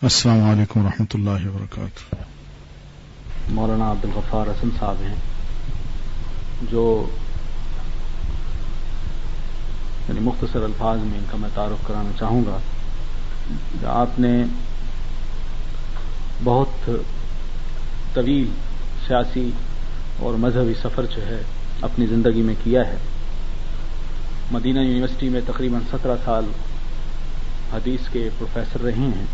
السلام علیکم ورحمۃ اللہ وبرکاتہ۔ مولانا عبدالغفار حسن صاحب ہیں جو مختصر الفاظ میں ان کا میں تعارف کرانا چاہوں گا کہ آپ نے بہت طویل سیاسی اور مذہبی سفر جو ہے اپنی زندگی میں کیا ہے۔ مدینہ یونیورسٹی میں تقریباً 17 سال حدیث کے پروفیسر رہے ہیں،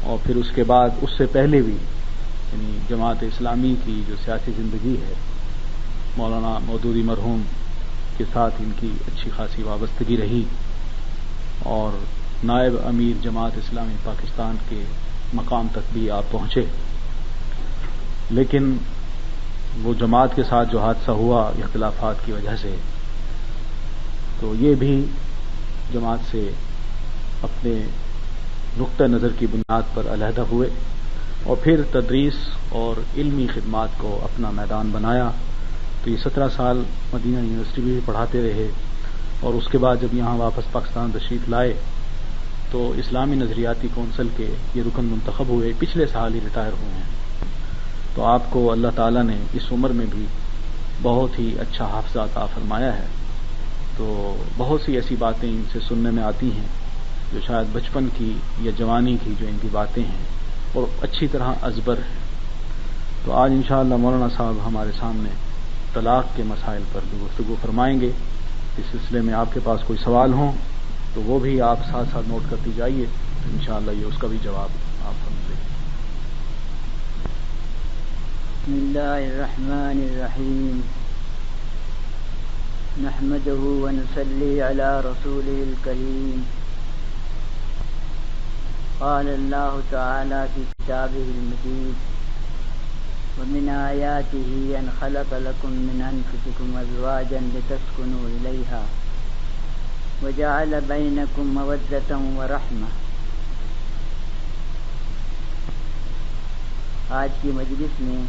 اور پھر اس کے بعد اس سے پہلے بھی جماعت اسلامی کی جو سیاسی زندگی ہے، مولانا مودودی مرحوم کے ساتھ ان کی اچھی خاصی وابستگی رہی، اور نائب امیر جماعت اسلامی پاکستان کے مقام تک بھی آپ پہنچے۔ لیکن وہ جماعت کے ساتھ جو حادثہ ہوا اختلافات کی وجہ سے، تو یہ بھی جماعت سے اپنے نقطہ نظر کی بنیاد پر علیحدہ ہوئے، اور پھر تدریس اور علمی خدمات کو اپنا میدان بنایا۔ تو یہ 17 سال مدینہ یونیورسٹی بھی پڑھاتے رہے، اور اس کے بعد جب یہاں واپس پاکستان تشریف لائے تو اسلامی نظریاتی کونسل کے یہ رکن منتخب ہوئے، پچھلے سال ہی ریٹائر ہوئے ہیں۔ تو آپ کو اللہ تعالیٰ نے اس عمر میں بھی بہت ہی اچھا حافظہ عطا فرمایا ہے۔ تو بہت سی ایسی باتیں ان سے سننے میں آتی ہیں جو شاید بچپن کی یا جوانی کی جو ان کی باتیں ہیں اور اچھی طرح ازبر ہیں۔ تو آج انشاءاللہ مولانا صاحب ہمارے سامنے طلاق کے مسائل پر بھی گفتگو فرمائیں گے۔ اس سلسلے میں آپ کے پاس کوئی سوال ہوں تو وہ بھی آپ ساتھ ساتھ نوٹ کرتی جائیے، انشاءاللہ یہ اس کا بھی جواب آپ سمجھیں۔ بسم اللہ الرحمن الرحیم، نحمدہ ونصلی علی رسولہ الکریم۔ قال اللہ تعالی فی کتابہ المجید، ومن آیاتہ ان خلق لکم من انفسکم ازواجا لتسکنوا الیہا وجعل بینکم مودۃ ورحمہ۔ آج کی مجلس میں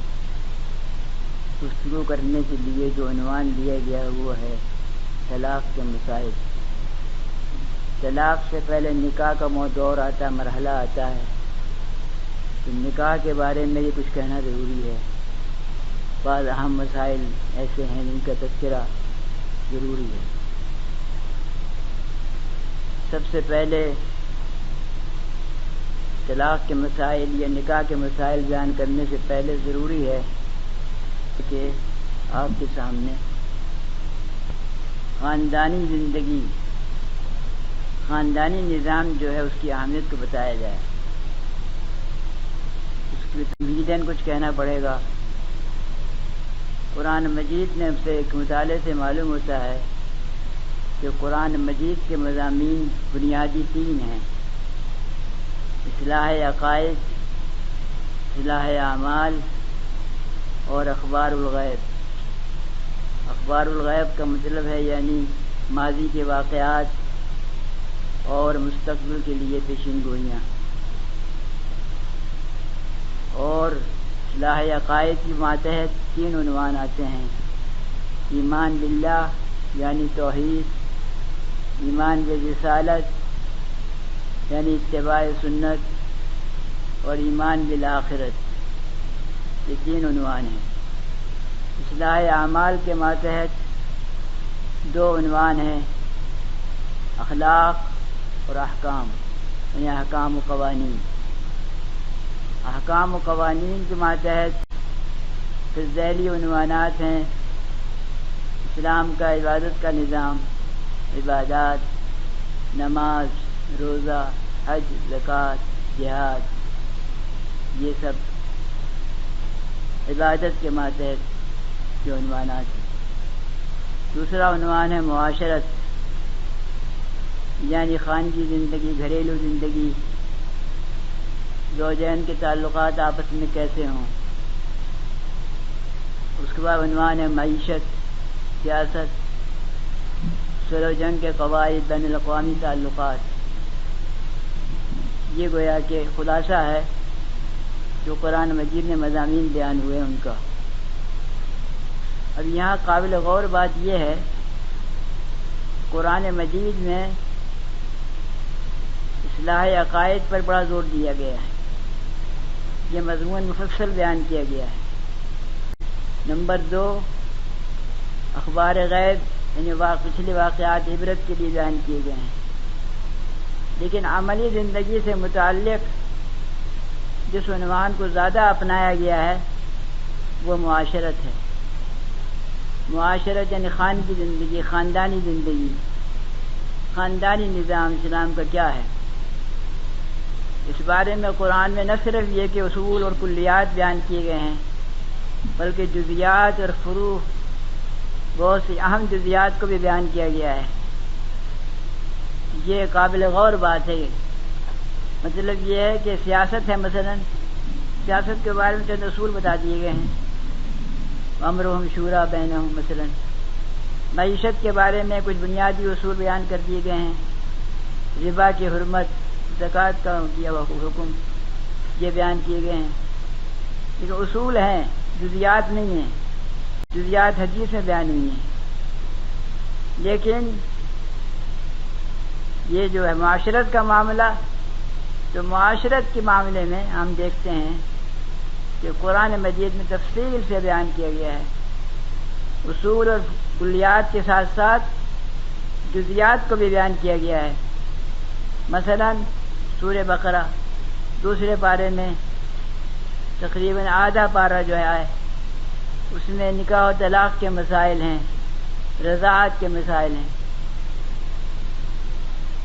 گفتگو کرنے کے لیے جو عنوان دیا گیا وہ ہے طلاق کے مسائل۔ طلاق سے پہلے نکاح کا دور آتا ہے، مرحلہ آتا ہے، تو نکاح کے بارے میں یہ کچھ کہنا ضروری ہے۔ بعض اہم مسائل ایسے ہیں جن کا تذکرہ ضروری ہے۔ سب سے پہلے طلاق کے مسائل یا نکاح کے مسائل بیان کرنے سے پہلے ضروری ہے کہ آپ کے سامنے خاندانی زندگی، خاندانی نظام جو ہے اس کی اہمیت کو بتایا جائے۔ اس کی تمہیداً کچھ کہنا پڑے گا۔ قرآن مجید نے سے ایک مطالعے سے معلوم ہوتا ہے کہ قرآن مجید کے مضامین بنیادی 3 ہیں: اصلاح عقائد، اصلاح اعمال اور اخبار الغیب۔ اخبار الغیب کا مطلب ہے یعنی ماضی کے واقعات اور مستقبل کے لیے پیشین گوئیاں، اور اصلاح عقائد کی ماتحت 3 عنوان آتے ہیں: ایمان باللہ یعنی توحید، ایمان بالرسالت یعنی اتباع سنت، اور ایمان بالآخرت۔ یہ 3 عنوان ہیں۔ اصلاح اعمال کے ماتحت 2 عنوان ہیں: اخلاق اور احکام یعنی احکام و قوانین۔ احکام و قوانین کے ماتحت پھر ذیلی عنوانات ہیں: اسلام کا عبادت کا نظام، عبادات، نماز، روزہ، حج، زکوٰۃ، جہاد، یہ سب عبادت کے ماتحت جو عنوانات ہیں۔ دوسرا عنوان ہے معاشرت یعنی خانگی زندگی، گھریلو زندگی، زوجین کے تعلقات آپس میں کیسے ہوں۔ اس کے بعد عنوان ہے معیشت، سیاست، صلح و جنگ کے قواعد، بین الاقوامی تعلقات۔ یہ گویا کہ خلاصہ ہے جو قرآن مجید میں مضامین بیان ہوئے ان کا۔ اب یہاں قابل غور بات یہ ہے، قرآن مجید میں اصلاح عقائد پر بڑا زور دیا گیا ہے، یہ مضمون مفصل بیان کیا گیا ہے۔ نمبر 2 اخبار غیب یعنی پچھلے واقعات عبرت کے لیے بیان کیے گئے ہیں، لیکن عملی زندگی سے متعلق جس عنوان کو زیادہ اپنایا گیا ہے وہ معاشرت ہے۔ معاشرت یعنی خاندانی زندگی، خاندانی زندگی، خاندانی نظام اسلام کا کیا ہے۔ اس بارے میں قرآن میں نہ صرف یہ کہ اصول اور کلیات بیان کیے گئے ہیں، بلکہ جزیات اور فروع بہت سی اہم جزیات کو بھی بیان کیا گیا ہے۔ یہ قابل غور بات ہے۔ مطلب یہ ہے کہ سیاست ہے، مثلا سیاست کے بارے میں چند اصول بتا دیے گئے ہیں، امرهم شورا بینہم، مثلا معیشت کے بارے میں کچھ بنیادی اصول بیان کر دیے گئے ہیں، ربا کی حرمت، زکوٰۃ کا کیا ہوا حکم یہ بیان کیے گئے ہیں، لیکن اصول ہیں، جزیات نہیں ہیں، جزیات حدیث میں بیان ہوئی ہیں۔ لیکن یہ جو ہے معاشرت کا معاملہ، تو معاشرت کے معاملے میں ہم دیکھتے ہیں کہ قرآن مجید میں تفصیل سے بیان کیا گیا ہے، اصول اور کلیات کے ساتھ ساتھ جزیات کو بھی بیان کیا گیا ہے۔ مثلا سورہ بقرہ دوسرے پارے میں تقریباً آدھا پارہ جو ہے اس میں نکاح و طلاق کے مسائل ہیں، رضاعت کے مسائل ہیں۔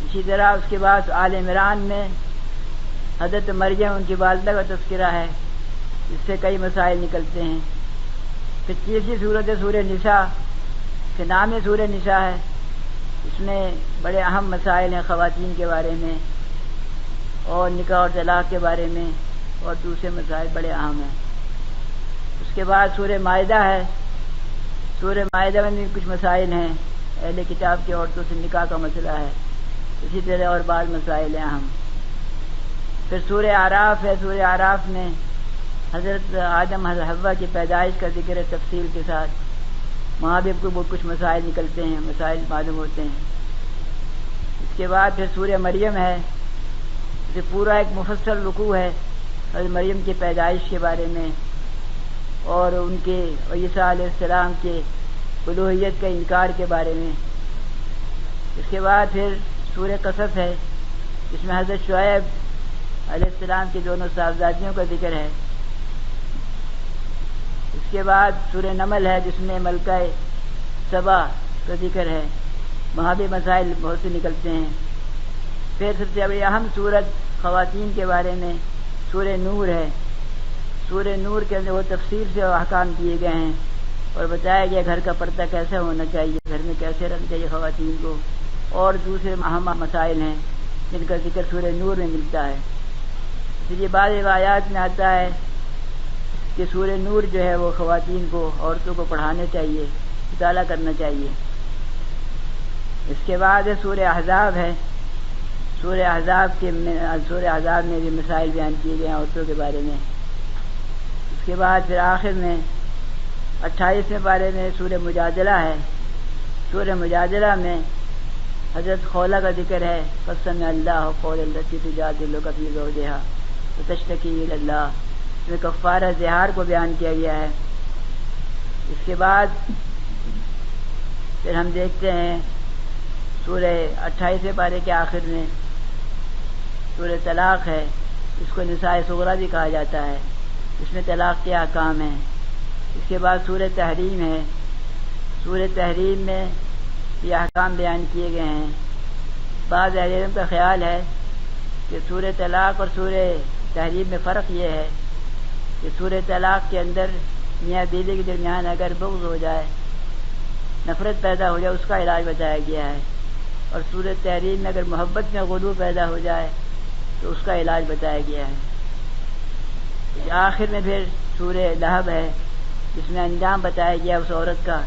اسی طرح اس کے بعد آل عمران میں حضرت مریم ان کی والدہ کا تذکرہ ہے، اس سے کئی مسائل نکلتے ہیں۔ پھر تیسری صورت ہے سورہ نساء، کہ نام سورہ نساء ہے، اس میں بڑے اہم مسائل ہیں خواتین کے بارے میں اور نکاح اور طلاق کے بارے میں، اور دوسرے مسائل بڑے اہم ہیں۔ اس کے بعد سورہ مائدہ ہے، سورہ مائدہ میں بھی کچھ مسائل ہیں، اہل کتاب کی عورتوں سے نکاح کا مسئلہ ہے، اسی طرح اور بعض مسائل ہیں اہم۔ پھر سورہ اعراف ہے، سورہ اعراف میں حضرت آدم حضرت حوا کی پیدائش کا ذکر ہے تفصیل کے ساتھ، وہاں بھی کچھ مسائل نکلتے ہیں، مسائل معلوم ہوتے ہیں۔ اس کے بعد پھر سورہ مریم ہے، یہ پورا ایک مفصل رکوع ہے حضرت مریم کی پیدائش کے بارے میں اور ان کے عیسیٰ علیہ السلام کے الوہیت کا انکار کے بارے میں۔ اس کے بعد پھر سورہ قصص ہے، جس میں حضرت شعیب علیہ السلام کی دونوں صاحبزادیوں کا ذکر ہے۔ اس کے بعد سورہ نمل ہے، جس میں ملکہ سبا کا ذکر ہے، وہاں بھی مسائل بہت سے نکلتے ہیں۔ پھر سب سے بڑی اہم صورت خواتین کے بارے میں سورہ نور ہے، سورہ نور کے اندر وہ تفصیل سے احکام دیے گئے ہیں اور بتایا گیا گھر کا پردہ کیسا ہونا چاہیے، گھر میں کیسے رہنا چاہیے خواتین کو، اور دوسرے اہم مسائل ہیں جن کا ذکر سورہ نور میں ملتا ہے۔ پھر یہ بعض روایات میں آتا ہے کہ سورہ نور جو ہے وہ خواتین کو، عورتوں کو پڑھانا چاہیے، مطالعہ کرنا چاہیے۔ اس کے بعد سورہ احزاب ہے، سورہ احزاب میں بھی مسائل بیان کیے گئے ہیں عورتوں کے بارے میں۔ اس کے بعد پھر آخر میں 28ویں پارے میں سورہ مجادلہ ہے، سورہ مجادلہ میں حضرت خولہ کا ذکر ہے، قسم اللہ قول التی تجادلک فی زوجہا وتشتکی الی اللہ، اس میں کفارہ زہار کو بیان کیا گیا ہے۔ اس کے بعد پھر ہم دیکھتے ہیں سورہ 28ویں پارے کے آخر میں سورہ طلاق ہے، اس کو نساء صغریٰ بھی کہا جاتا ہے، اس میں طلاق کے احکام ہیں۔ اس کے بعد سورہ تحریم ہے، سورہ تحریم میں یہ احکام بیان کیے گئے ہیں۔ بعض اہل علم کا خیال ہے کہ سورہ طلاق اور سورہ تحریم میں فرق یہ ہے کہ سورہ طلاق کے اندر میاں بیوی کے درمیان اگر بغض ہو جائے، نفرت پیدا ہو جائے، اس کا علاج بتایا گیا ہے، اور سورہ تحریم میں اگر محبت میں غلو پیدا ہو جائے تو اس کا علاج بتایا گیا ہے۔ آخر میں پھر سورہ لہب ہے، جس میں انجام بتایا گیا اس عورت کا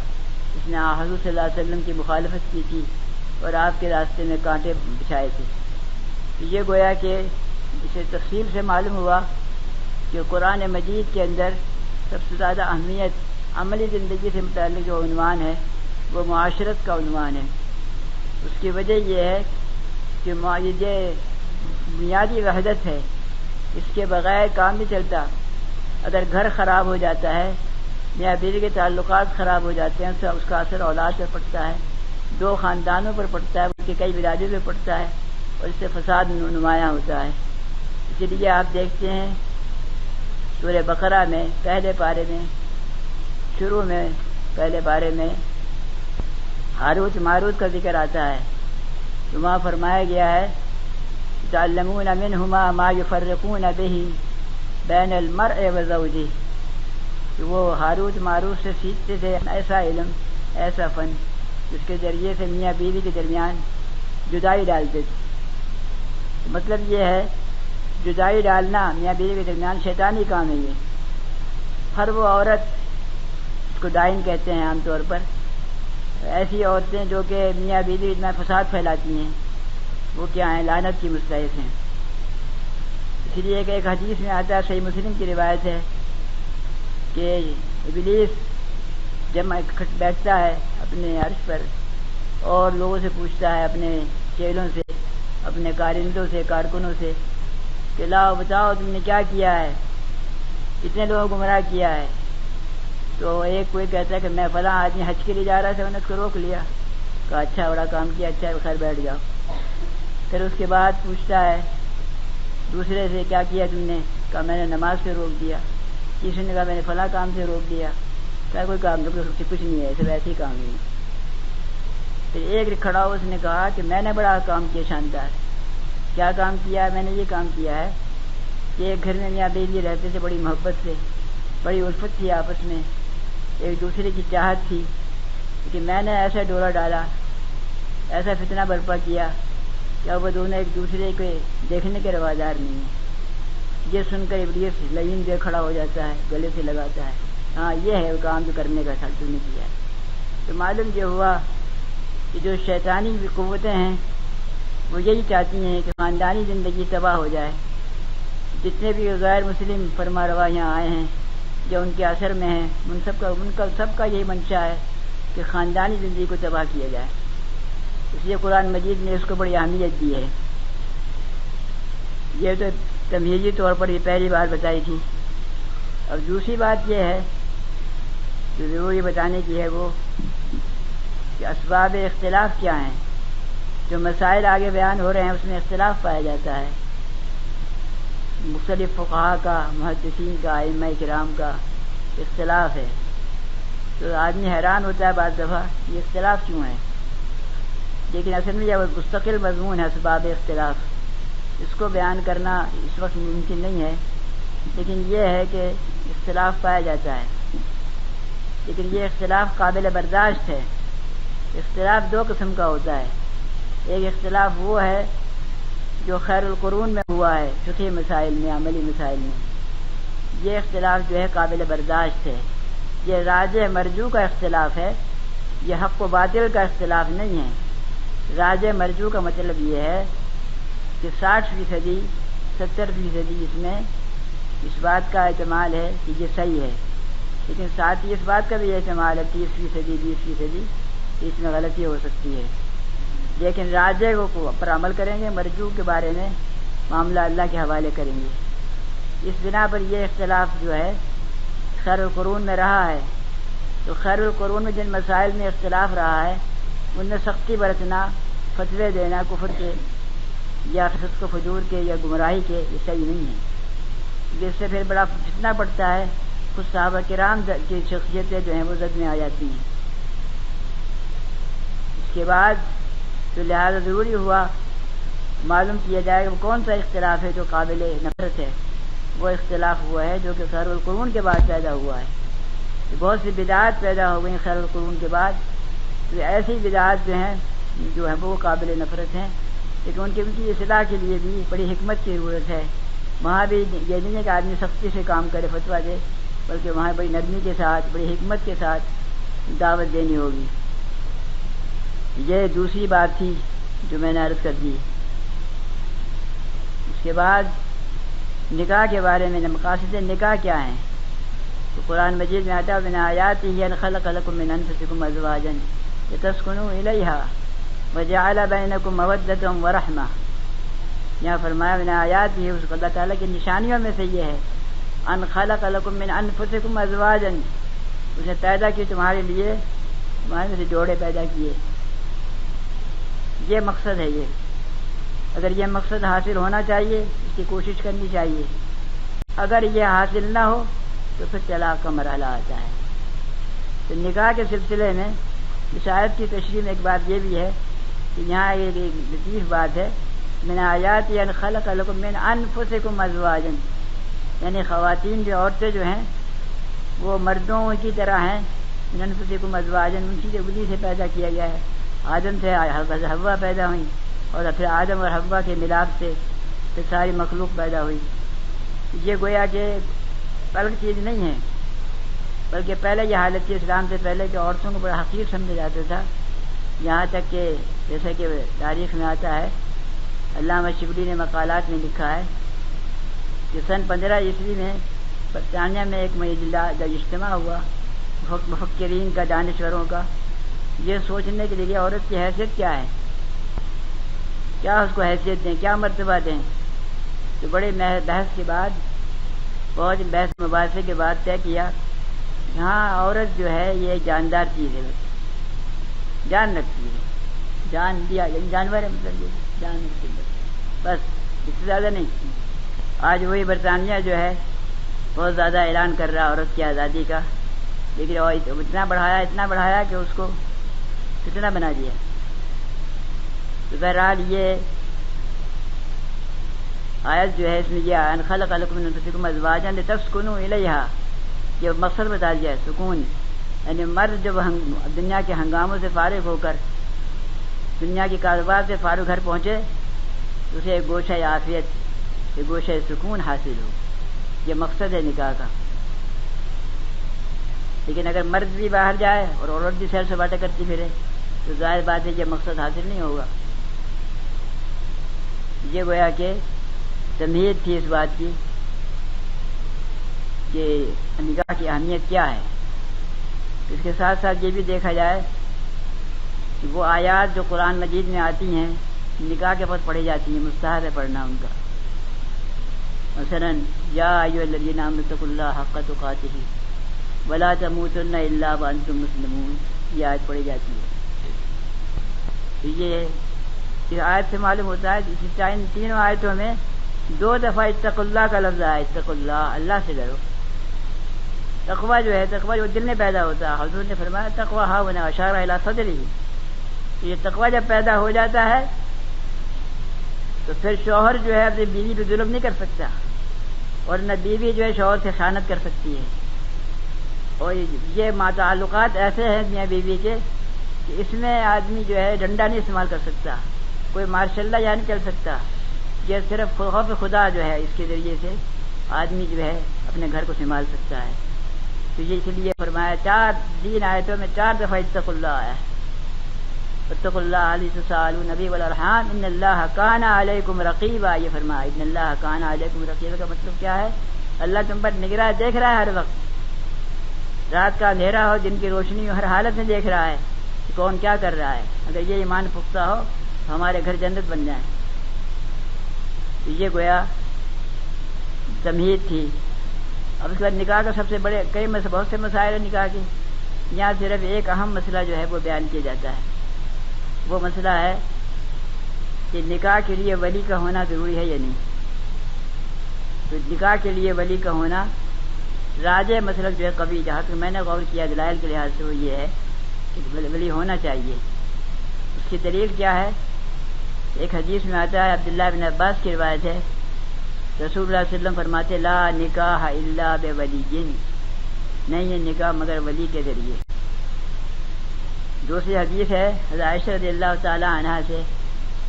جس نے حضور صلی اللہ علیہ وسلم کی مخالفت کی تھی اور آپ کے راستے میں کانٹے بچھائے تھے۔ یہ گویا کہ اسے تفصیل سے معلوم ہوا کہ قرآن مجید کے اندر سب سے زیادہ اہمیت عملی زندگی سے متعلق جو عنوان ہے وہ معاشرت کا عنوان ہے۔ اس کی وجہ یہ ہے کہ بنیادی وحدت ہے، اس کے بغیر کام نہیں چلتا۔ اگر گھر خراب ہو جاتا ہے، میاں بیوی کے تعلقات خراب ہو جاتے ہیں، اس کا اثر اولاد پر پڑتا ہے، دو خاندانوں پر پڑتا ہے، ان کے کئی برادریوں پر پڑتا ہے، اور اس سے فساد نمایاں ہوتا ہے۔ اسی لیے آپ دیکھتے ہیں سورہ بقرہ میں پہلے پارے میں شروع میں پہلے پارے میں ہاروت ماروت کا ذکر آتا ہے، تو وہاں فرمایا گیا ہے تعلمون منہما ما یفرقون بہ بین المرء وزوجہ، کہ وہ ہاروت ماروت سے سیکھتے تھے ایسا علم، ایسا فن جس کے ذریعے سے میاں بیوی کے درمیان جدائی ڈالتے تھے۔ مطلب یہ ہے جدائی ڈالنا میاں بیوی کے درمیان شیطانی کام ہے۔ یہ ہر وہ عورت، اس کو ڈائن کہتے ہیں عام طور پر، ایسی عورتیں جو کہ میاں بیوی اتنا فساد پھیلاتی ہیں، وہ کیا ہیں؟ لعنت کی مستحق ہیں۔ اس لیے کہ ایک حدیث میں آتا ہے، صحیح مسلم کی روایت ہے کہ ابلیس جب بیٹھتا ہے اپنے عرش پر اور لوگوں سے پوچھتا ہے، اپنے چیلوں سے، اپنے کارندوں سے، کارکنوں سے، کہ لاؤ بتاؤ تم نے کیا کیا ہے، کتنے لوگوں کو گمراہ کیا ہے؟ تو ایک کوئی کہتا ہے کہ میں فلاں آدمی حج کے لیے جا رہا تھا، میں نے اس کو روک لیا، کہا اچھا بڑا کام کیا، اچھا خیر بیٹھ جاؤ۔ پھر اس کے بعد پوچھتا ہے دوسرے سے، کیا کیا تم نے؟ کہا میں نے نماز سے روک دیا۔ تیسرے نے کہا میں نے فلاں کام سے روک دیا۔ کہا کوئی کام تو کچھ نہیں ہے، سب ایسے ہی کام نہیں ہے۔ پھر ایک کھڑا ہو، اس نے کہا کہ میں نے بڑا کام کیا شاندار۔ کیا کام کیا ہے؟ میں نے یہ کام کیا ہے کہ ایک گھر میں میاں بیوی رہتے تھے بڑی محبت سے، بڑی الفت تھی آپس میں، ایک دوسرے کی چاہت تھی، کہ میں نے ایسا ڈورا ڈالا، ایسا فتنہ برپا کیا کہ وہ دونوں ایک دوسرے کے دیکھنے کے روادار نہیں ہیں۔ یہ سن کر ابلیس لعین دے کھڑا ہو جاتا ہے، گلے سے لگاتا ہے، ہاں یہ ہے وہ کام جو کرنے کا تھا تو نے کیا ہے۔ تو معلوم یہ ہوا کہ جو شیطانی قوتیں ہیں وہ یہی چاہتی ہیں کہ خاندانی زندگی تباہ ہو جائے۔ جتنے بھی غیر مسلم فرما روا یہاں آئے ہیں، جو ان کے اثر میں ہیں، ان سب کا یہی منشا ہے کہ خاندانی زندگی کو تباہ کیا جائے۔ اس لیے قرآن مجید نے اس کو بڑی اہمیت دی ہے۔ یہ تو تمہیدی طور پر یہ پہلی بات بتائی تھی۔ اور دوسری بات یہ ہے جو ضروری بتانے کی ہے، وہ کہ اسباب اختلاف کیا ہیں۔ جو مسائل آگے بیان ہو رہے ہیں اس میں اختلاف پایا جاتا ہے، مختلف فقہاء کا، محدثین کا، ائمہ کرام کا اختلاف ہے۔ تو آدمی حیران ہوتا ہے بعض دفعہ یہ اختلاف کیوں ہے، لیکن اصل میں یہ مستقل مضمون ہے اسباب اختلاف۔ اس کو بیان کرنا اس وقت ممکن نہیں ہے، لیکن یہ ہے کہ اختلاف پایا جاتا ہے، لیکن یہ اختلاف قابل برداشت ہے۔ اختلاف دو قسم کا ہوتا ہے، ایک اختلاف وہ ہے جو خیر القرون میں ہوا ہے، فقہی مسائل میں، عملی مسائل میں، یہ اختلاف جو ہے قابل برداشت ہے، یہ راجح مرجوح کا اختلاف ہے، یہ حق و باطل کا اختلاف نہیں ہے۔ راجح مرجوح کا مطلب یہ ہے کہ 60%، 70% اس میں اس بات کا احتمال ہے کہ یہ صحیح ہے، لیکن ساتھ ہی اس بات کا بھی احتمال ہے 30%، 20% اس میں غلطی ہو سکتی ہے۔ لیکن راجح کو پر عمل کریں گے، مرجوح کے بارے میں معاملہ اللہ کے حوالے کریں گے۔ اس بنا پر یہ اختلاف جو ہے خیر القرون میں رہا ہے۔ تو خیر القرون میں جن مسائل میں اختلاف رہا ہے ان میں سختی برتنا، فتوے دینا کفر کے یا فسق و فجور کے یا گمراہی کے، یہ صحیح نہیں ہے۔ جس سے پھر بڑا فتنہ پڑتا ہے، کچھ صحابہ کرام کی شخصیتیں جو ہیں وہ زد میں آ جاتی ہیں۔ اس کے بعد تو لہذا ضروری ہوا معلوم کیا جائے کہ کون سا اختلاف ہے جو قابل نفرت ہے۔ وہ اختلاف ہوا ہے جو کہ خیر القرون کے بعد پیدا ہوا ہے۔ بہت سی بدعات پیدا ہو گئی خیر القرون کے بعد، تو ایسی بدعات جو ہیں وہ قابل نفرت ہیں، لیکن ان کی اصلاح کے لیے بھی بڑی حکمت کی ضرورت ہے۔ وہاں بھی یہ نہیں ہے کہ آدمی سختی سے کام کرے، فتویٰ دے، بلکہ وہاں بڑی نرمی کے ساتھ، بڑی حکمت کے ساتھ دعوت دینی ہوگی۔ یہ دوسری بات تھی جو میں نے عرض کر دی۔ اس کے بعد نکاح کے بارے میں، مقاصد نکاح کیا ہیں؟ تو قرآن مجید میں آتا ہے من آیاتہ ان خلق لکم من انفسکم ازواجا لتسکنوا الیہا وجعل بینکم مودۃ ورحمہ۔ یہاں فرمایا من آیات بھی اس اللہ تعالیٰ کی نشانیوں میں سے یہ ہے ان خلق لکم من انفسکم ازواجا، اس نے پیدا کی تمہارے لیے تمہارے میں سے جوڑے پیدا کیے. یہ مقصد ہے. یہ اگر یہ مقصد حاصل ہونا چاہیے اس کی کوشش کرنی چاہیے. اگر یہ حاصل نہ ہو تو پھر طلاق کا مرحلہ آتا ہے. تو نکاح کے سلسلے میں اس آیت کی تشریح میں ایک بات یہ بھی ہے کہ یہاں ایک لطیف بات ہے من آیات ان خلق لکم من انفسکم ازواجا، یعنی خواتین جو عورتیں جو ہیں وہ مردوں کی طرح ہیں. من انفسکم ازواجا، ان کی جبلی سے پیدا کیا گیا ہے. آدم سے حوا پیدا ہوئی اور پھر آدم اور حوا کے ملاپ سے پھر ساری مخلوق پیدا ہوئی. یہ گویا کہ الگ چیز نہیں ہے، بلکہ پہلے یہ حالت تھی اسلام سے پہلے کہ عورتوں کو بڑا حقیر سمجھا جاتا تھا. یہاں تک کہ جیسا کہ تاریخ میں آتا ہے، علامہ شبلی نے مقالات میں لکھا ہے کہ سن 15 عیسوی میں برطانیہ میں ایک اجتماع ہوا مفکرین کا، دانشوروں کا، یہ سوچنے کے لیے عورت کی حیثیت کیا ہے، کیا اس کو حیثیت دیں، کیا مرتبہ دیں. تو بڑے بحث کے بعد، بہت بحث مباحثے کے بعد طے کیا ہاں عورت جو ہے یہ جاندار چیز ہے، جان رکھتی ہے، جان دیا جانور ہے، مطلب یہ جان رکھتی ہے بس، اس سے زیادہ نہیں. آج وہی برطانیہ جو ہے بہت زیادہ اعلان کر رہا عورت کی آزادی کا، لیکن اتنا بڑھایا کہ اس کو کتنا بنا دیا. تو بہرحال یہ آیت جو ہے اس میں یہ ان خلق لکم من انفسکم ازواجا لتسکنوا الیہا، یہ مقصد بتا دیا ہے سکون. یعنی مرد جب دنیا کے ہنگاموں سے فارغ ہو کر دنیا کے کاروبار سے فارغ گھر پہنچے تو اسے ایک گوشہ عافیت، ایک گوشہ سکون حاصل ہو. یہ مقصد ہے نکاح کا. لیکن اگر مرد بھی باہر جائے اور عورت بھی سیر سپاٹا کرتی پھرے تو ظاہر بات ہے یہ مقصد حاصل نہیں ہوگا. یہ گویا کہ تمہید تھی اس بات کی کہ نکاح کی اہمیت کیا ہے. اس کے ساتھ ساتھ یہ بھی دیکھا جائے کہ وہ آیات جو قرآن مجید میں آتی ہیں نکاح کے وقت پڑھی جاتی ہیں، مستحب ہے پڑھنا ان کا. مثلا یا ایھا الذین آمنوا اتقوا اللہ حق تقاتہ ولا تموتن الا وانتم مسلمون، یہ آیت پڑھی جاتی ہے. یہ اس آیت سے معلوم ہوتا ہے کہ ان تینوں آیتوں میں 2 دفعہ اتقوا اللہ کا لفظ آیا. اتقوا اللہ، اللہ سے ڈرو. تقویٰ جو ہے، تقویٰ جو دل میں پیدا ہوتا ہے، حضور نے فرمایا تقویٰ ہاہنا اشار الی صدرہ. یہ تقویٰ جب پیدا ہو جاتا ہے تو پھر شوہر جو ہے اپنی بیوی پہ ظلم نہیں کر سکتا، اور نہ بیوی جو ہے شوہر سے خیانت کر سکتی ہے. اور یہ تعلقات ایسے ہیں میاں بیوی کے کہ اس میں آدمی جو ہے ڈنڈا نہیں استعمال کر سکتا، کوئی ماشاء اللہ یہاں نہیں چل سکتا. یہ صرف خوف خدا جو ہے اس کے ذریعے سے آدمی جو ہے اپنے گھر کو سنبھال سکتا ہے. تو یہ اس لیے فرمایا 3 آیتوں میں 4 دفعہ اتقوا اللہ آیا ہے. اتقوا اللہ الذی تساءلون به والارحام ان اللہ کان علیکم رقیبا. یہ فرمایا ان اللہ کان علیکم رقیبا کا مطلب کیا ہے؟ اللہ تم پر نگراں دیکھ رہا ہے ہر وقت. رات کا اندھیرا ہو، دن کی روشنی ہو، ہر حالت میں دیکھ رہا ہے کہ کون کیا کر رہا ہے. اگر یہ ایمان پختہ ہو تو ہمارے گھر جنت بن جائیں. تو یہ گویا تمہید تھی. اب اس کے بعد نکاح کا سب سے بڑے بہت سے مسائل ہیں نکاح کے. یہاں صرف ایک اہم مسئلہ جو ہے وہ بیان کیا جاتا ہے. وہ مسئلہ ہے کہ نکاح کے لیے ولی کا ہونا ضروری ہے یا نہیں. تو نکاح کے لیے ولی کا ہونا راجح مسلک جو ہے قوی، جہاں تک میں نے غور کیا دلائل کے لحاظ سے وہ یہ ہے کہ ولی ہونا چاہیے. اس کی دلیل کیا ہے؟ ایک حدیث میں آتا ہے، عبداللہ بن عباس کی روایت ہے، رسول اللہ صلی اللہ علیہ وسلم فرماتے لا نکاح الا بولی، نہیں ہے نکاح مگر ولی کے ذریعے. دوسری حدیث ہے حضرت عائشہ رضی اللہ تعالی عنہا سے،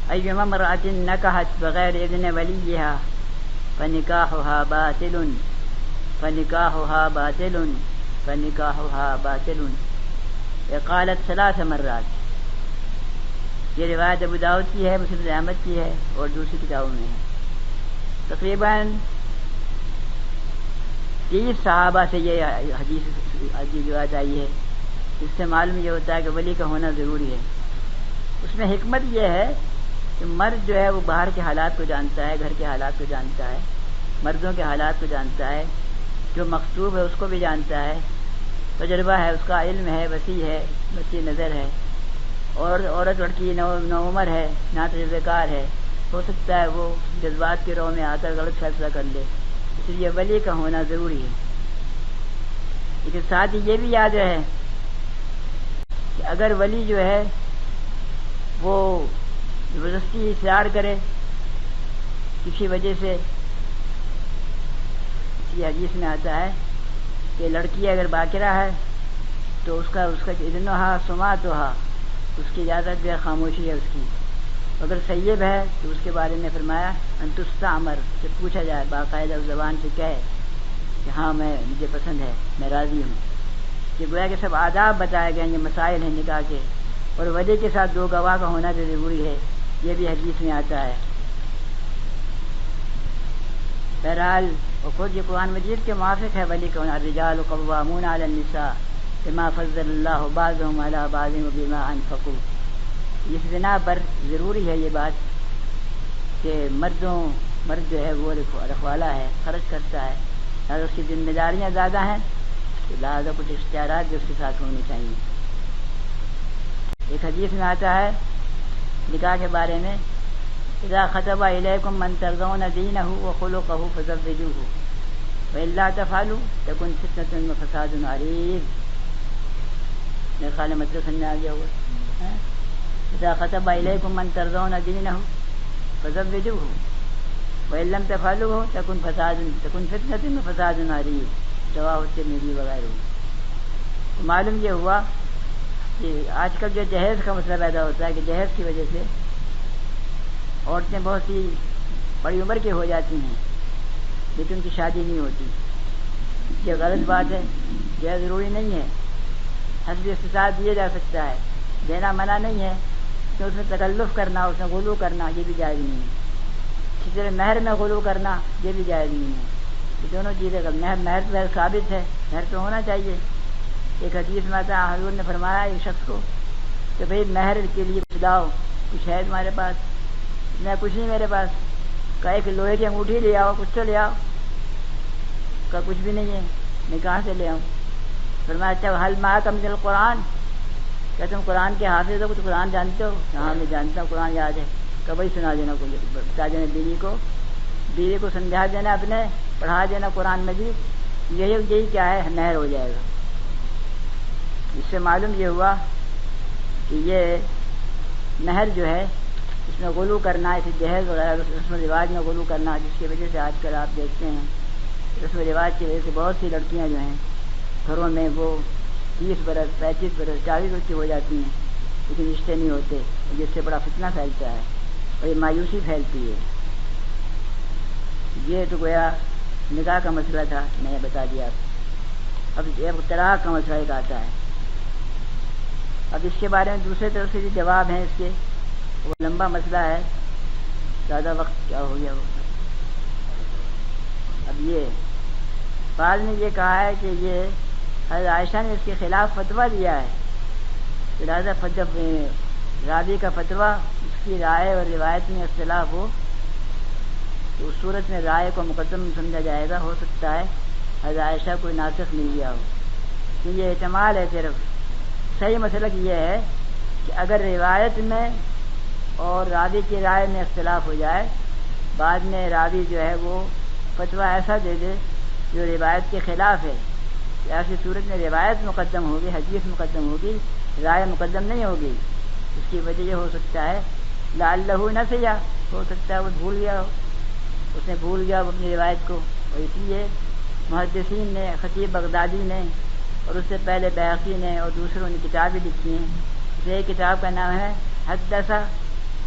ایما امرأۃ نکحت بغیر اذن ولیھا فنکاحها باطل فنکاحها باطل فنکاحها باطل. قالت 3 مرات. یہ روایت ابو داؤد کی ہے، مسلم احمد کی ہے اور دوسری کتابوں میں ہے. تقریباً 30 صحابہ سے یہ حدیث روایت آئی ہے. اس سے معلوم یہ ہوتا ہے کہ ولی کا ہونا ضروری ہے. اس میں حکمت یہ ہے کہ مرد جو ہے وہ باہر کے حالات کو جانتا ہے، گھر کے حالات کو جانتا ہے، مردوں کے حالات کو جانتا ہے، جو مخطوب ہے اس کو بھی جانتا ہے، تجربہ ہے، اس کا علم ہے، وسیع ہے، وسیع نظر ہے، اور عورت لڑکی نو عمر ہے، نا تجربہ کار ہے، ہو سکتا ہے وہ جذبات کے رو میں آ کر غلط فیصلہ کر لے، اس لیے ولی کا ہونا ضروری ہے۔ لیکن ساتھ ہی یہ بھی یاد رہے کہ اگر ولی جو ہے وہ زبردستی اصرار کرے کسی وجہ سے، اسی حدیث میں آتا ہے کہ لڑکی اگر باکرہ ہے تو اس کا اذنھا سماعتھا، اس کی اجازت جو خاموشی ہے اس کی، اگر سیب ہے تو اس کے بارے میں فرمایا ان تستعمر، سے پوچھا جائے باقاعدہ اس زبان سے کہے کہ ہاں مجھے پسند ہے، میں راضی ہوں۔ کہ گویا کہ سب آداب بتائے گئے ہیں، یہ مسائل ہیں نکاح کے، اور ولی کے ساتھ دو گواہ کا ہونا بھی ضروری ہے، یہ بھی حدیث میں آتا ہے۔ بہرحال اور خود یہ قرآن مجید کے موافق ہے ولی کون، الرجال قوامون علی النساء بما فضل اللہ بعضهم علی بعض وبما انفقوا۔ اس بنا پر ضروری ہے یہ بات کہ مرد جو ہے وہ رکھوالا ہے، خرچ کرتا ہے، اور اس کی ذمہ داریاں زیادہ ہیں، لہٰذا کچھ اختیارات بھی اس کے ساتھ ہونے چاہیے۔ ایک حدیث میں آتا ہے نکاح کے بارے میں، اذا خطب الیکم من ترضون دینہ وخلقہ فزوجوہ والا تفعلوا تکن فتنۃ وفساد عریض۔ میرے خیال میں مطلب سمجھ آ گیا ہوگا۔ اذا خطب الیکم من ترضون دینہ فزوجوہ وان لم تفعلوا تکن فتنۃ وفساد عریض، رواہ الترمذی وغیرہ۔ تو معلوم یہ ہوا کہ آج کل جو جہیز کا مسئلہ پیدا ہوتا ہے کہ جہیز کی وجہ سے عورتیں بہت سی بڑی عمر کی ہو جاتی ہیں لیکن ان کی شادی نہیں ہوتی، یہ غلط بات ہے۔ جہیز ضروری نہیں ہے، حسب استطاعت دیا جا سکتا ہے، دینا منع نہیں ہے، کہ اس میں تکلف کرنا، اس میں غلو کرنا یہ بھی جائز نہیں ہے۔ اسی طرح مہر میں غلو کرنا یہ بھی جائز نہیں ہے۔ یہ دونوں چیزیں مہر ثابت ہے، مہر تو ہونا چاہیے۔ ایک حدیث میں آتا ہے حضور نے فرمایا ایک شخص کو کہ بھئی مہر کے لیے کچھ لاؤ، کچھ ہے تمہارے پاس؟ میں کچھ نہیں میرے پاس۔ کہا ایک لوہے کی انگوٹھی لے آؤ، کچھ تو لے آؤ۔ کہا کچھ بھی نہیں ہے، میں کہاں سے لے آؤں؟ فرمایا اچھا حل معک من القرآن، کیا تم قرآن کے حافظ ہو، کچھ قرآن جانتے ہو؟ ہاں میں جانتا ہوں، قرآن یاد ہے۔ کہ وہی سنا دینا، بتا دینا بیوی کو سمجھا دینا، اپنے پڑھا دینا قرآن مجید، یہی کیا ہے مہر ہو جائے گا۔ اس سے معلوم یہ ہوا کہ یہ مہر جو ہے اس میں غلو کرنا، اسے جہیز وغیرہ رسم و رواج میں غلو کرنا، جس کی وجہ سے آج کل آپ دیکھتے ہیں رسم و رواج کی وجہ سے بہت سی لڑکیاں جو ہیں گھروں میں وہ 30 برس 35 برس 40 برس کی ہو جاتی ہیں لیکن رشتے نہیں ہوتے، جس سے بڑا فتنہ پھیلتا ہے اور یہ مایوسی پھیلتی ہے۔ یہ تو گویا نکاح کا مسئلہ تھا، میں نے بتا دیا۔ اب طلاق کا مسئلہ ایک آتا ہے، اب اس کے بارے میں دوسرے طرف سے بھی جواب ہیں اس کے، وہ لمبا مسئلہ ہے، زیادہ وقت کیا ہو گیا وہ۔ اب یہ بعض نے یہ کہا ہے کہ یہ حضرت عائشہ نے اس کے خلاف فتویٰ دیا ہے، لہٰذا جب راوی کا فتویٰ اس کی رائے اور روایت میں اختلاف ہو تو اس صورت میں رائے کو مقدم سمجھا جائے گا۔ ہو سکتا ہے حضرت عائشہ کوئی ناسخ مل گیا ہو، کہ یہ احتمال ہے صرف۔ صحیح مسلک یہ ہے کہ اگر روایت میں اور راوی کی رائے میں اختلاف ہو جائے، بعد میں راوی جو ہے وہ فتویٰ ایسا دے دے جو روایت کے خلاف ہے، ایسی صورت میں روایت مقدم ہوگی، حدیث مقدم ہوگی، رائے مقدم نہیں ہوگی۔ اس کی وجہ یہ ہو سکتا ہے لعلہ نسیہ، ہو سکتا ہے وہ بھول گیا ہو، اس نے بھول گیا اپنی روایت کو، اور اس لیے محدثین نے، خطیب بغدادی نے اور اس سے پہلے بیہقی نے اور دوسروں نے کتابیں لکھی ہیں۔ اسے ایک کتاب کا نام ہے حدث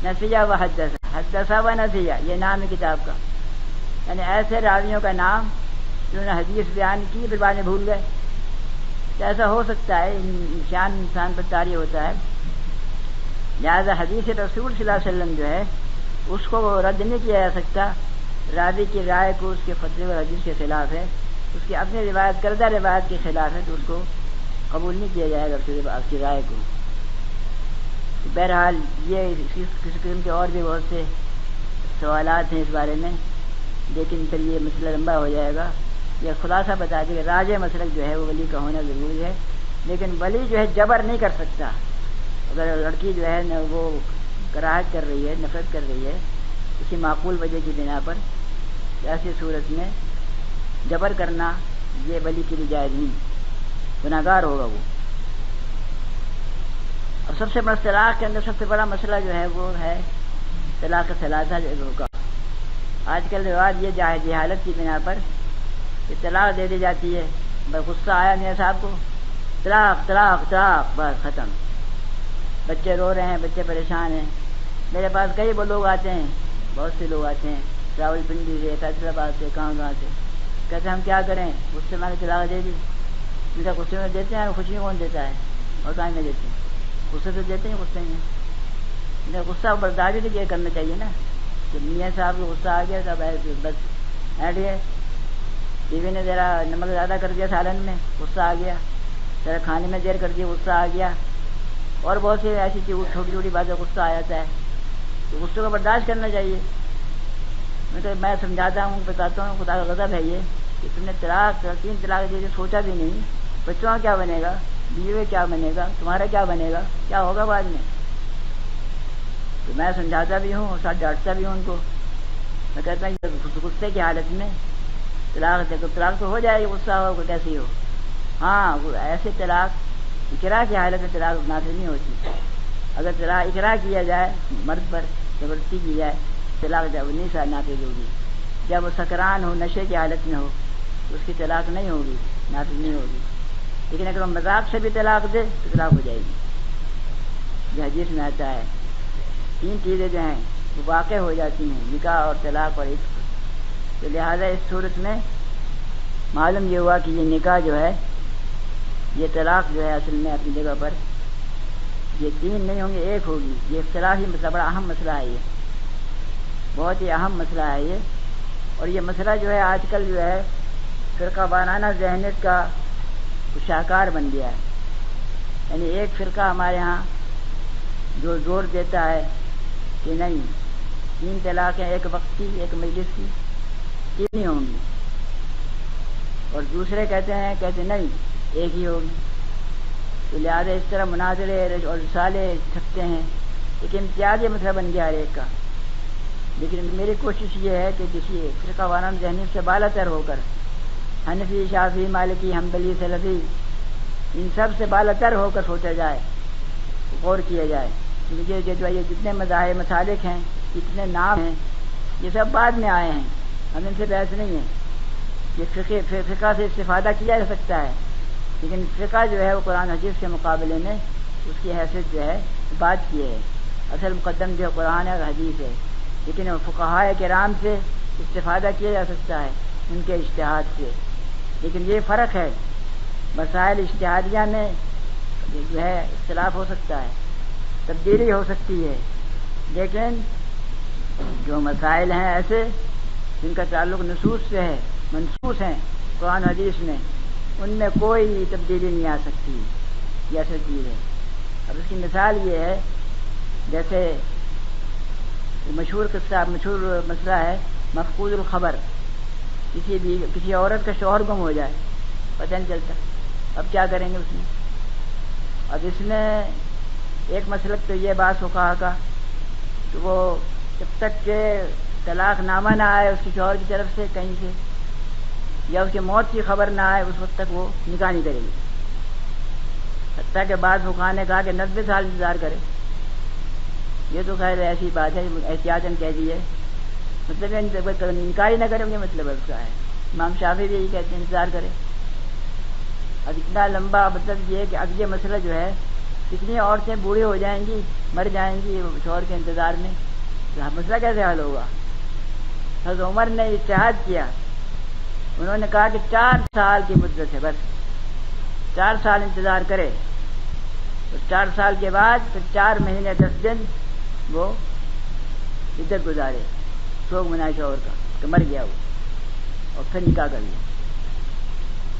نسیہ و حدث و نسیہ، یہ نام ہے کتاب کا، یعنی ایسے راویوں کا نام جنہوں نے حدیث بیان کی پھر بعد میں بھول گئے۔ تو ایسا ہو سکتا ہے، انسان پر طاری ہوتا ہے، لہذا حدیث رسول صلی اللہ علیہ وسلم جو ہے اس کو رد نہیں کیا جا سکتا۔ راوی کی رائے کو اس کے فتوے اور حدیث کے خلاف ہے، اس کی اپنی روایت کردہ روایت کے خلاف ہے، تو اس کو قبول نہیں کیا جائے گا اس کی رائے کو۔ بہرحال یہ اس قسم کے اور بھی بہت سے سوالات ہیں اس بارے میں، لیکن پھر یہ مسئلہ لمبا ہو جائے گا. یہ خلاصہ بتا دیں کہ راجع مسلک جو ہے وہ ولی کا ہونا ضروری ہے، لیکن ولی جو ہے جبر نہیں کر سکتا. اگر لڑکی جو ہے نا وہ کراہت کر رہی ہے، نفرت کر رہی ہے کسی معقول وجہ کی بنا پر، ایسی صورت میں جبر کرنا یہ ولی کے لیے جائز نہیں، گناہگار ہوگا وہ. اور سب سے بڑا طلاق کے اندر سب سے بڑا مسئلہ جو ہے وہ ہے طلاق ثلاثہ کا. آج کل رواج یہ جہالت کی بنا پر کہ طلاق دے دی جاتی ہے، بس غصہ آیا میاں صاحب کو، طلاق طلاق طلاق، بس ختم. بچے رو رہے ہیں، بچے پریشان ہیں. میرے پاس کئی وہ لوگ آتے ہیں، بہت سے لوگ آتے ہیں راول پنڈی سے، فیصل آباد سے، کہاں سے، کہتے ہیں ہم کیا کریں، غصے میں طلاق دے دی. ان کا غصے میں دیتے ہیں، خوشی کون دیتا ہے اور کہاں میں دیتے ہیں، غصے سے دیتے ہیں. غصے میں غصہ برداشت بھی کرنا چاہیے نا، کہ میاں صاحب کو غصہ آ گیا تب بس ایڈ ہے، بیوی نے ذرا نمک زیادہ کر دیا سالن میں، غصہ آ گیا، ذرا کھانے میں دیر کر دی، غصہ آ گیا، اور بہت سی ایسی چھوٹی چھوٹی باتیں غصہ آ جاتا ہے. تو غصے کو برداشت کرنا چاہیے. میں سمجھاتا ہوں، بتاتا ہوں خدا کا غضب ہے یہ کہ تم نے طلاق 3 طلاق دے کے سوچا بھی نہیں بچوں کا کیا بنے گا، بیوی کیا بنے گا، تمہارا کیا بنے گا، کیا ہوگا بعد میں. تو میں سمجھاتا بھی ہوں اور ساتھ ڈانٹتا بھی ہوں ان کو. میں کہتا ہوں غصے کی حالت میں طلاق تو ہو جائے گی، غصہ ہو کیسی ہو. ہاں ایسے طلاق اقرا کی حالت میں طلاق نافذ نہیں ہوتی. اگر طلاق اقرا کیا جائے مرد پر، زبردستی کی جائے، طلاق جب نہیں سال نافذ ہوگی. جب وہ سکران ہو، نشے کی حالت میں ہو تو اس کی طلاق نہیں ہوگی، نافذ نہیں ہوگی. لیکن اگر وہ مذاق سے بھی طلاق دے تو طلاق ہو جائے گی. یہ حدیث میں آتا ہے 3 چیزیں جو ہیں وہ واقع ہو جاتی ہیں، نکاح اور طلاق اور عشق. تو لہذا اس صورت میں معلوم یہ ہوا کہ یہ نکاح جو ہے، یہ طلاق جو ہے اصل میں اپنی جگہ پر یہ 3 نہیں ہوں گے، 1 ہوگی. یہ اختلافی مسئلہ، بڑا اہم مسئلہ ہے، یہ بہت ہی اہم مسئلہ ہے یہ. اور یہ مسئلہ جو ہے آج کل جو ہے فرقہ وارانہ ذہنیت کا شاہکار بن گیا ہے. یعنی ایک فرقہ ہمارے ہاں جو زور دیتا ہے کہ نہیں 3 طلاقیں ایک وقت کی، ایک مجلس کی، 3 ہی ہوں گی. اور دوسرے کہتے نہیں 1 ہی ہوگی. تو لہٰذا اس طرح مناظرے اور رسالے چھپتے ہیں. ایک امتیازی مسئلہ بن گیا ہر ایک کا. لیکن میری کوشش یہ ہے کہ کسی فرقہ وارانہ ذہنیت سے بالا تر ہو کر حنفی، شافعی، مالکی، حنبلی، سلفی، ان سب سے بالا تر ہو کر سوچا جائے، غور کیا جائے. کیونکہ یہ جتنے مذاہب مسالک ہیں، جتنے نام ہیں، یہ سب بعد میں آئے ہیں، ہم ان سے بحث نہیں ہے. یہ فقہ سے استفادہ کیا جا سکتا ہے، لیکن فقہ جو ہے وہ قرآن حدیث کے مقابلے میں اس کی حیثیت جو ہے بات کی ہے. اصل مقدم جو قرآن اور حدیث ہے، لیکن فقہائے کرام سے استفادہ کیا جا سکتا ہے ان کے اجتہاد سے. لیکن یہ فرق ہے، مسائل اجتہادیہ میں جو ہے اختلاف ہو سکتا ہے، تبدیلی ہو سکتی ہے. لیکن جو مسائل ہیں ایسے جن کا تعلق نصوص سے ہے، منصوص ہیں قرآن حدیث میں، ان میں کوئی تبدیلی نہیں آ سکتی. یہ اصل چیز ہے. اب اس کی مثال یہ ہے، جیسے مشہور مسئلہ ہے مفقود الخبر. کسی عورت کا شوہر گم ہو جائے، پتہ نہیں چلتا، اب کیا کریں گے اس میں. اب اس میں ایک مسلک تو یہ بات فقہا کا، تو وہ جب تک کہ طلاق نامہ نہ آئے اس کے شوہر کی طرف سے کہیں سے، یا اس کی موت کی خبر نہ آئے، اس وقت تک وہ نکاح نہیں کرے گی. حتیٰ کہ بعض فقہا نے کہا کہ 90 سال انتظار کرے. یہ تو خیر ایسی بات ہے، احتیاطاً کہہ دی ہے، مطلب نکاح ہی نہ کرے، یہ مطلب اس کا ہے. امام شافعی بھی یہی کہتے ہیں انتظار کرے. اب اتنا لمبا مطلب یہ ہے کہ اب یہ مسئلہ جو ہے، کتنی عورتیں بوڑھی ہو جائیں گی، مر جائیں گی شوہر کے انتظار میں، مسئلہ کیسے حل ہوگا. حضرت عمر نے اجتہاد کیا، انہوں نے کہا کہ 4 سال کی مدت ہے، بس 4 سال انتظار کرے. تو 4 سال کے بعد پھر 4 مہینے 10 دن وہ عدت گزارے، سوگ منائے شوہر کا کہ مر گیا وہ، اور پھر نکاح کر لیا.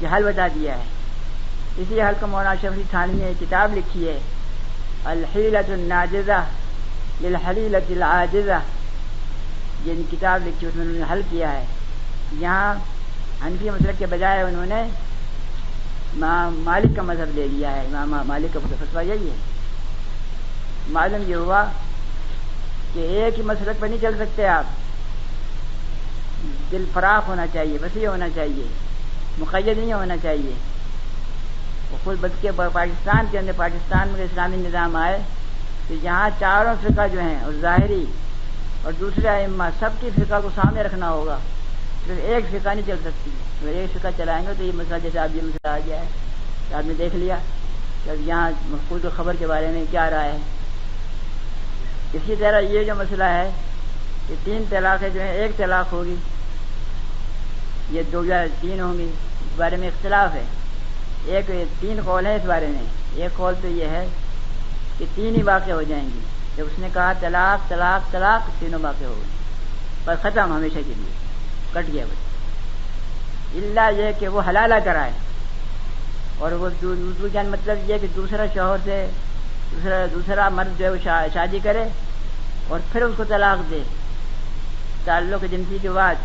یہ حل بتا دیا ہے. اسی حل کا مولانا شفیع تھانوی نے کتاب لکھی ہے الحیلۃ الناجزہ للحلیلۃ العاجزہ، یہ کتاب لکھی اس میں انہوں نے حل کیا ہے. یہاں حنفی مسلک کے بجائے انہوں نے مالک کا مذہب لے لیا ہے. امام مالک کا فتویٰ یہی ہے. معلوم یہ ہوا کہ ایک ہی مسلک پر نہیں چل سکتے آپ، دل فراخ ہونا چاہیے، وسیع ہونا چاہیے، مقید نہیں ہونا چاہیے. وہ خود بلکہ پاکستان کے اندر، پاکستان میں اسلامی نظام آئے کہ یہاں چاروں فقہ جو ہیں، اور ظاہری اور دوسرے ائمہ، سب کی فقہ کو سامنے رکھنا ہوگا. صرف ایک فقہ نہیں چل سکتی. اگر ایک فقہ چلائیں گے تو یہ مسئلہ، جیسے آپ یہ مسئلہ آ گیا ہے کہ آپ نے دیکھ لیا کہ اب یہاں مفقود خبر کے بارے میں کیا رائے ہے. اسی طرح یہ جو مسئلہ ہے کہ 3 طلاقیں جو ہیں، 1 طلاق ہوگی، یہ 2 یا 3 ہوں گی، اس بارے میں اختلاف ہے. 3 قول ہیں اس بارے میں. ایک قول تو یہ ہے کہ 3 ہی واقع ہو جائیں گی. جب اس نے کہا طلاق طلاق طلاق، تینوں واقع ہو گئی، پر ختم ہمیشہ کے لیے، کٹ گیا بس. اللہ یہ کہ وہ حلالہ کرائے، اور وہ دوسرا مطلب یہ کہ دوسرا شوہر سے دوسرا مرد جو ہے وہ شادی کرے اور پھر اس کو طلاق دے تعلق جنسی کے بعد،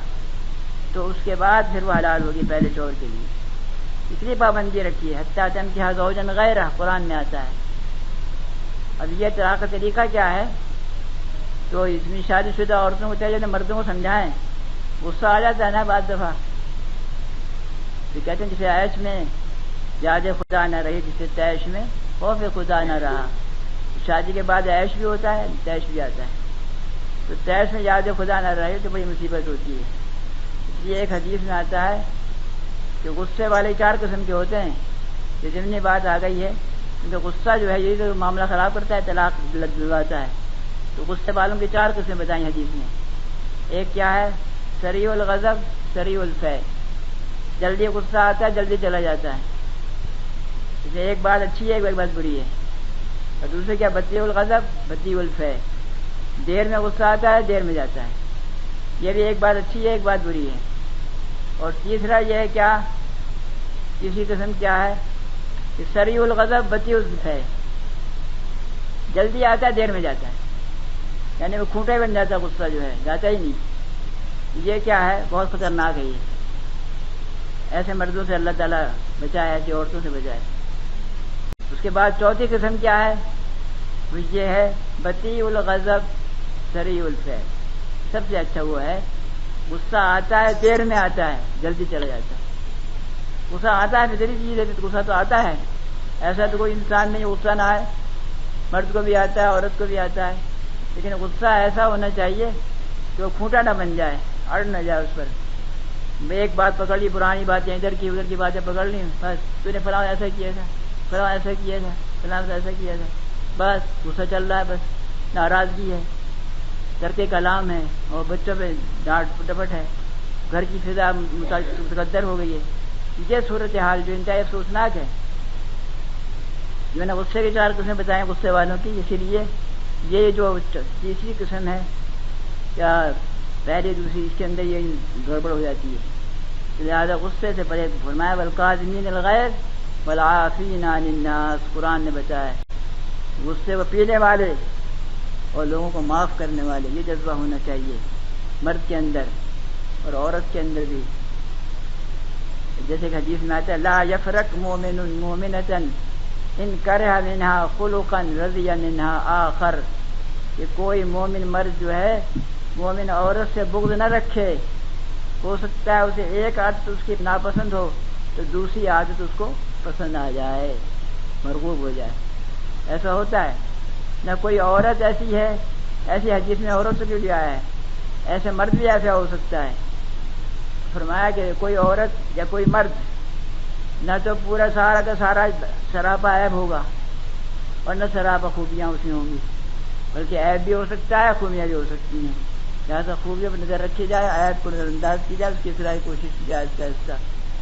تو اس کے بعد پھر وہ حلال ہوگی پہلے شوہر کے لیے. اس لیے پابندی رکھی ہے. حتیٰ تنکح زوجا غیرہ قرآن میں آتا ہے. اب یہ طلاق کا طریقہ کیا ہے؟ تو اس میں شادی شدہ عورتوں کو چاہیے مردوں کو سمجھائیں. غصہ آ جاتا ہے نا بعض دفعہ، تو کہتے ہیں جسے عیش میں یاد خدا نہ رہی، جسے تیش میں خوف خدا نہ رہا. شادی کے بعد عیش بھی ہوتا ہے، تیش بھی آتا ہے. تو تیش میں یاد خدا نہ رہی تو بڑی مصیبت ہوتی ہے. اس لیے ایک حدیث میں آتا ہے کہ غصے والے 4 قسم کے ہوتے ہیں. یہ ضمنی بات آ گئی ہے کیونکہ غصہ جو ہے یہی تو معاملہ خراب کرتا ہے، طلاق دلواتا ہے. تو غصے والوں کی 4 قسمیں بتائیں حدیث میں. ایک کیا ہے؟ سریع الغضب سریع الفے، جلدی غصہ آتا ہے، جلدی چلا جاتا ہے. اس میں ایک بات اچھی ہے، ایک بات بری ہے. اور دوسرے کیا؟ بطیء الغضب بطیء الفے، دیر میں غصہ آتا ہے، دیر میں جاتا ہے. یہ بھی ایک بات اچھی ہے، ایک بات بری ہے. اور تیسرا یہ ہے کیا؟ تیسری قسم کیا ہے کہ سریع الغضب بطیء الفے، جلدی آتا ہے، دیر میں جاتا ہے. یعنی وہ کھوٹا ہی بن جاتا ہے، غصہ جو ہے جاتا ہی نہیں. یہ کیا ہے؟ بہت خطرناک ہے. یہ ایسے مردوں سے اللہ تعالیٰ بچائے، ایسی عورتوں سے بچائے. اس کے بعد چوتھی قسم کیا ہے؟ وہ یہ ہے بطیء الغضب سریع الفے. سب سے اچھا وہ ہے غصہ آتا ہے، دیر میں آتا ہے، جلدی چلا جاتا ہے. غصہ آتا ہے فطری چیز ہے، غصہ تو آتا ہے. ایسا تو کوئی انسان نہیں غصہ نہ آئے. مرد کو بھی آتا ہے، عورت کو بھی آتا ہے. لیکن غصہ ایسا ہونا چاہیے کہ وہ کھوٹا نہ بن جائے، اڑ نہ جائے اس پر. ایک بات پکڑ لی، پرانی باتیں ادھر کی ادھر کی باتیں پکڑ لی، بس تو نے فلاں ایسا کیا تھا، فلاں ایسا کیا تھا، فلاں ایسا کیا تھا، بس غصہ چل رہا ہے، بس ناراضگی ہے، ترک کلام ہے، اور بچوں پہ ڈانٹ ڈپٹ ہے، گھر کی فضا متقدر ہو گئی ہے. یہ صورتحال جو انتہائی افسوسناک ہے. جو نے غصے کی 4 قسمیں بتائیں غصے والوں کی. اسی لیے یہ جو تیسری قسم ہے، کیا پہلی دوسری، اس کے اندر یہ گڑبڑ ہو جاتی ہے. لہٰذا غصے سے پرہیز فرمایا. والکاظمین الغیظ والعافین عن الناس، قرآن نے بتایا غصے کو پینے والے اور لوگوں کو معاف کرنے والے. یہ جذبہ ہونا چاہیے مرد کے اندر اور عورت کے اندر بھی. جیسے کہ حدیث میں آتا ہے لا یفرق مومن مومنۃ ان کرہ منہا خلقا رضی منہا آخر، کہ کوئی مومن مرد جو ہے مومن عورت سے بغض نہ رکھے. ہو سکتا ہے اسے ایک عادت اس کی ناپسند ہو تو دوسری عادت اس کو پسند آ جائے، مرغوب ہو جائے. ایسا ہوتا ہے. نہ کوئی عورت ایسی ہے، ایسی حدیث میں عورت کے لیے آیا ہے، ایسے مرد بھی ایسا ہو سکتا ہے. فرمایا کہ کوئی عورت یا کوئی مرد نہ تو پورا سارا کا سارا سراپا عیب ہوگا اور نہ سراپا خوبیاں اس میں ہوں گی، بلکہ عیب بھی ہو سکتا ہے، خوبیاں بھی ہو سکتی ہیں. لہٰذا خوبیوں پر نظر رکھی جائے، عیب کو نظر انداز کی جائے، اس کی اصلاح کی کوشش کی جائے.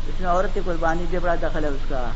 اس میں عورت کی قربانی بھی بڑا دخل ہے اس کا.